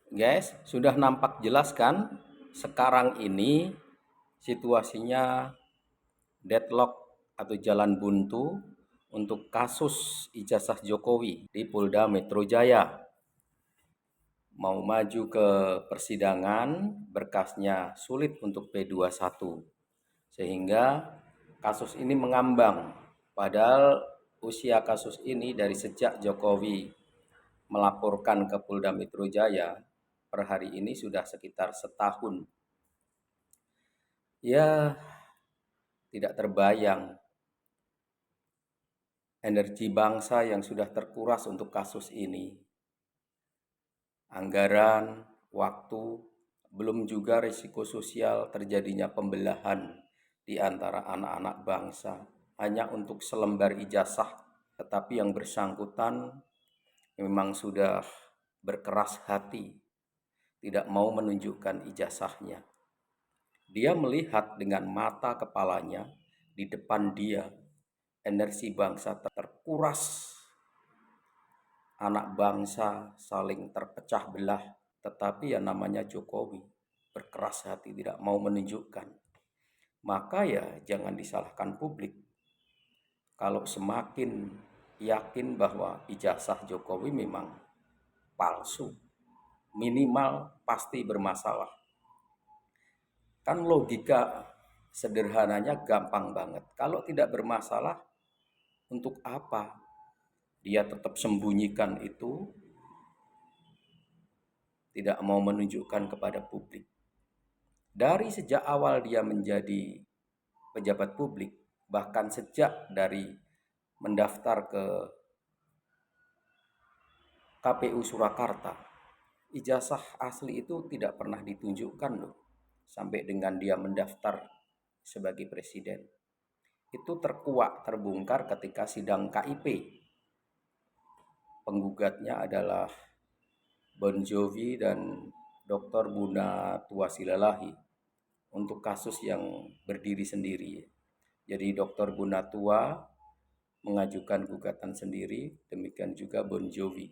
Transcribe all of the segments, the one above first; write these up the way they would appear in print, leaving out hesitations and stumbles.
Guys, sudah nampak jelas kan? Sekarang ini situasinya deadlock atau jalan buntu untuk kasus ijazah Jokowi di Polda Metro Jaya. Mau maju ke persidangan, berkasnya sulit untuk P21. Sehingga kasus ini mengambang. Padahal usia kasus ini dari sejak Jokowi melaporkan ke Polda Metro Jaya per hari ini sudah sekitar setahun. Ya, tidak terbayang energi bangsa yang sudah terkuras untuk kasus ini. Anggaran, waktu, belum juga risiko sosial terjadinya pembelahan di antara anak-anak bangsa hanya untuk selembar ijazah. Tetapi yang bersangkutan memang sudah berkeras hati, tidak mau menunjukkan ijazahnya. Dia melihat dengan mata kepalanya di depan dia, energi bangsa terkuras, anak bangsa saling terpecah belah, tetapi yang namanya Jokowi berkeras hati tidak mau menunjukkan. Maka ya jangan disalahkan publik. Kalau semakin yakin bahwa ijazah Jokowi memang palsu, minimal pasti bermasalah. Kan logika sederhananya gampang banget. Kalau tidak bermasalah, untuk apa dia tetap sembunyikan itu, tidak mau menunjukkan kepada publik. Dari sejak awal dia menjadi pejabat publik, bahkan sejak dari mendaftar ke KPU Surakarta, ijazah asli itu tidak pernah ditunjukkan loh. Sampai dengan dia mendaftar sebagai presiden. Itu terkuak, terbongkar ketika sidang KIP. Penggugatnya adalah Bon Jovi dan Dr. Buna Tuasilalahi untuk kasus yang berdiri sendiri. Jadi Dr. Buna Tua mengajukan gugatan sendiri, demikian juga Bon Jovi.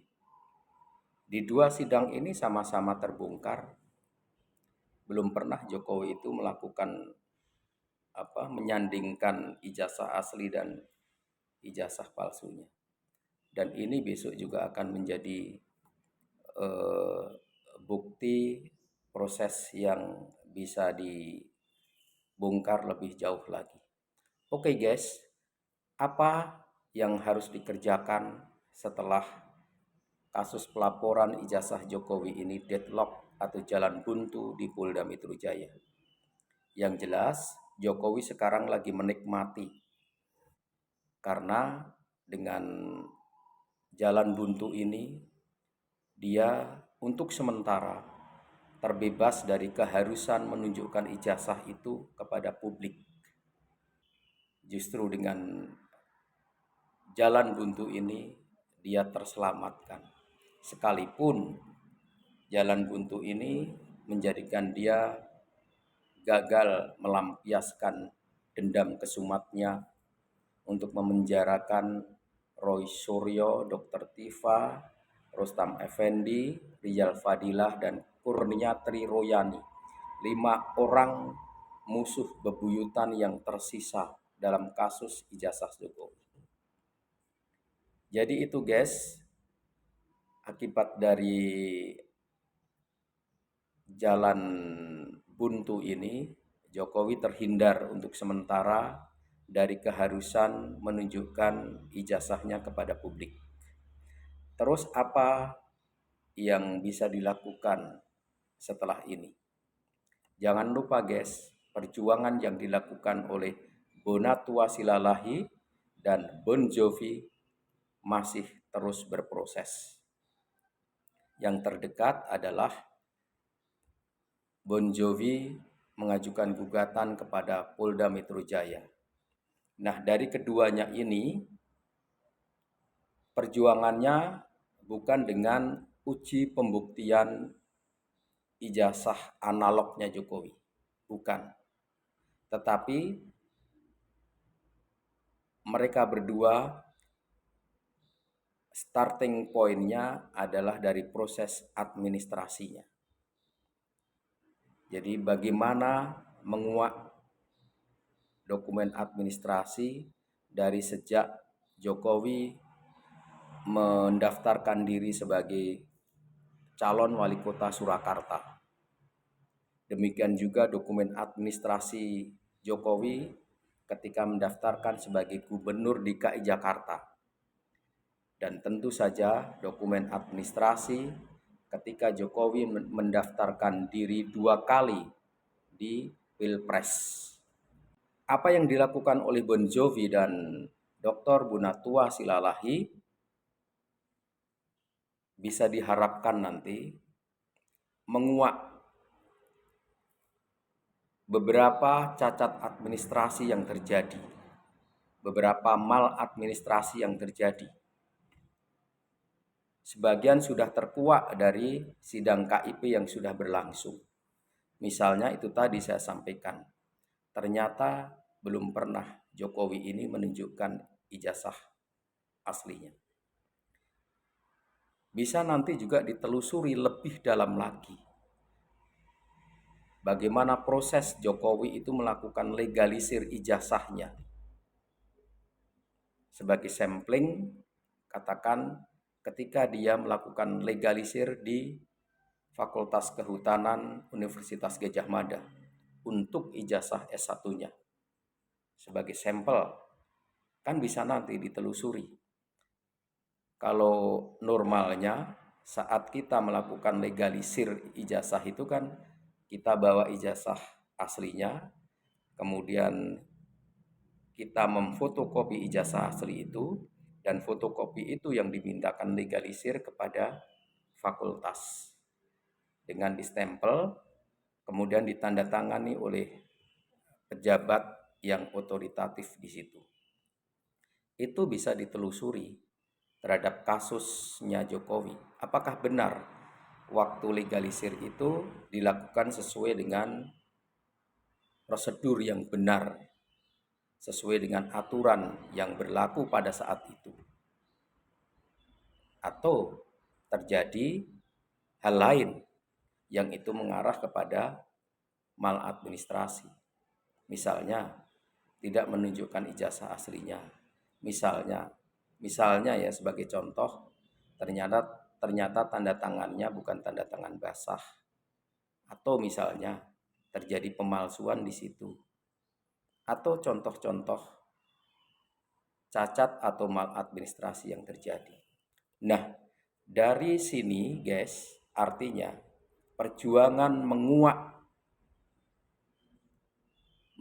Di dua sidang ini sama-sama terbongkar. Belum pernah Jokowi itu melakukan menyandingkan ijazah asli dan ijazah palsunya. Dan ini besok juga akan menjadi bukti proses yang bisa dibongkar lebih jauh lagi. Oke guys, apa yang harus dikerjakan setelah kasus pelaporan ijazah Jokowi ini deadlock atau jalan buntu di Polda Metro Jaya? Yang jelas, Jokowi sekarang lagi menikmati karena dengan jalan buntu ini dia untuk sementara terbebas dari keharusan menunjukkan ijazah itu kepada publik. Justru dengan jalan buntu ini dia terselamatkan. Sekalipun jalan buntu ini menjadikan dia gagal melampiaskan dendam kesumatnya untuk memenjarakan Roy Suryo, Dr. Tifa, Rustam Effendi, Rizal Fadilah, dan Kurniatri Royani. 5 orang musuh bebuyutan yang tersisa dalam kasus ijazah Jokowi. Jadi itu guys, akibat dari jalan buntu ini, Jokowi terhindar untuk sementara dari keharusan menunjukkan ijazahnya kepada publik. Terus apa yang bisa dilakukan setelah ini? Jangan lupa guys, perjuangan yang dilakukan oleh Bonatua Silalahi dan Bon Jovi masih terus berproses. Yang terdekat adalah Bon Jovi mengajukan gugatan kepada Polda Metro Jaya. Nah, dari keduanya ini perjuangannya bukan dengan uji pembuktian ijazah analognya Jokowi. Bukan. Tetapi mereka berdua starting point-nya adalah dari proses administrasinya. Jadi bagaimana menguak dokumen administrasi dari sejak Jokowi mendaftarkan diri sebagai calon wali kota Surakarta. Demikian juga dokumen administrasi Jokowi ketika mendaftarkan sebagai gubernur DKI Jakarta. Dan tentu saja dokumen administrasi ketika Jokowi mendaftarkan diri 2 kali di Pilpres. Apa yang dilakukan oleh Bon Jovi dan Dr. Bunatua Silalahi bisa diharapkan nanti menguak beberapa cacat administrasi yang terjadi, beberapa maladministrasi yang terjadi. Sebagian sudah terkuak dari sidang KIP yang sudah berlangsung. Misalnya itu tadi saya sampaikan, ternyata belum pernah Jokowi ini menunjukkan ijazah aslinya. Bisa nanti juga ditelusuri lebih dalam lagi. Bagaimana proses Jokowi itu melakukan legalisir ijazahnya. Sebagai sampling, katakan ketika dia melakukan legalisir di Fakultas Kehutanan Universitas Gadjah Mada untuk ijazah S1-nya. Sebagai sampel, kan bisa nanti ditelusuri. Kalau normalnya saat kita melakukan legalisir ijazah itu kan kita bawa ijazah aslinya, kemudian kita memfotokopi ijazah asli itu, dan fotokopi itu yang dimintakan legalisir kepada fakultas dengan distempel, kemudian ditandatangani oleh pejabat yang otoritatif di situ. Itu bisa ditelusuri terhadap kasusnya Jokowi. Apakah benar waktu legalisir itu dilakukan sesuai dengan prosedur yang benar, sesuai dengan aturan yang berlaku pada saat itu? Atau terjadi hal lain yang itu mengarah kepada maladministrasi. Misalnya tidak menunjukkan ijazah aslinya. Misalnya ya sebagai contoh, ternyata tanda tangannya bukan tanda tangan basah. Atau misalnya terjadi pemalsuan di situ. Atau contoh-contoh cacat atau maladministrasi yang terjadi. Nah, dari sini guys, artinya perjuangan menguak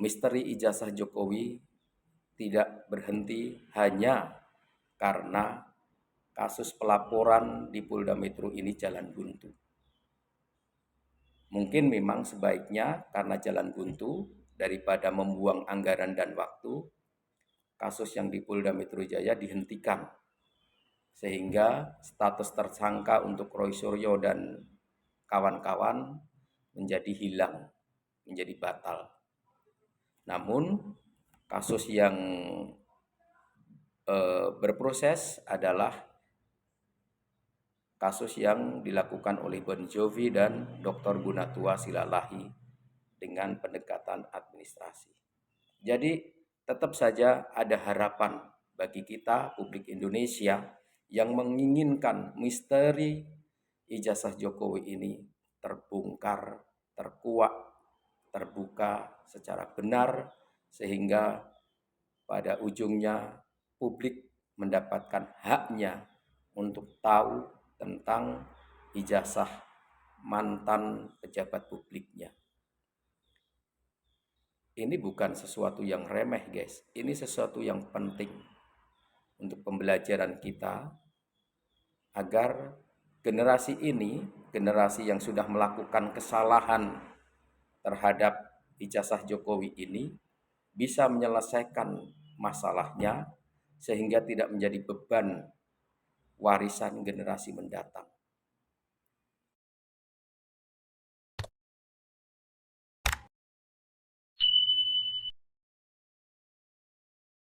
misteri ijazah Jokowi tidak berhenti hanya karena kasus pelaporan di Polda Metro ini jalan buntu. Mungkin memang sebaiknya karena jalan buntu, daripada membuang anggaran dan waktu, kasus yang di Polda Metro Jaya dihentikan. Sehingga status tersangka untuk Roy Suryo dan kawan-kawan menjadi hilang, menjadi batal. Namun kasus yang berproses adalah kasus yang dilakukan oleh Bon Jovi dan Dr. Bunatua Silalahi dengan pendekatan administrasi. Jadi tetap saja ada harapan bagi kita, publik Indonesia, yang menginginkan misteri ijazah Jokowi ini terbongkar, terkuak, terbuka secara benar, sehingga pada ujungnya publik mendapatkan haknya untuk tahu tentang ijazah mantan pejabat publiknya. Ini bukan sesuatu yang remeh guys, ini sesuatu yang penting untuk pembelajaran kita, agar generasi ini, generasi yang sudah melakukan kesalahan terhadap ijazah Jokowi ini, bisa menyelesaikan masalahnya sehingga tidak menjadi beban warisan generasi mendatang.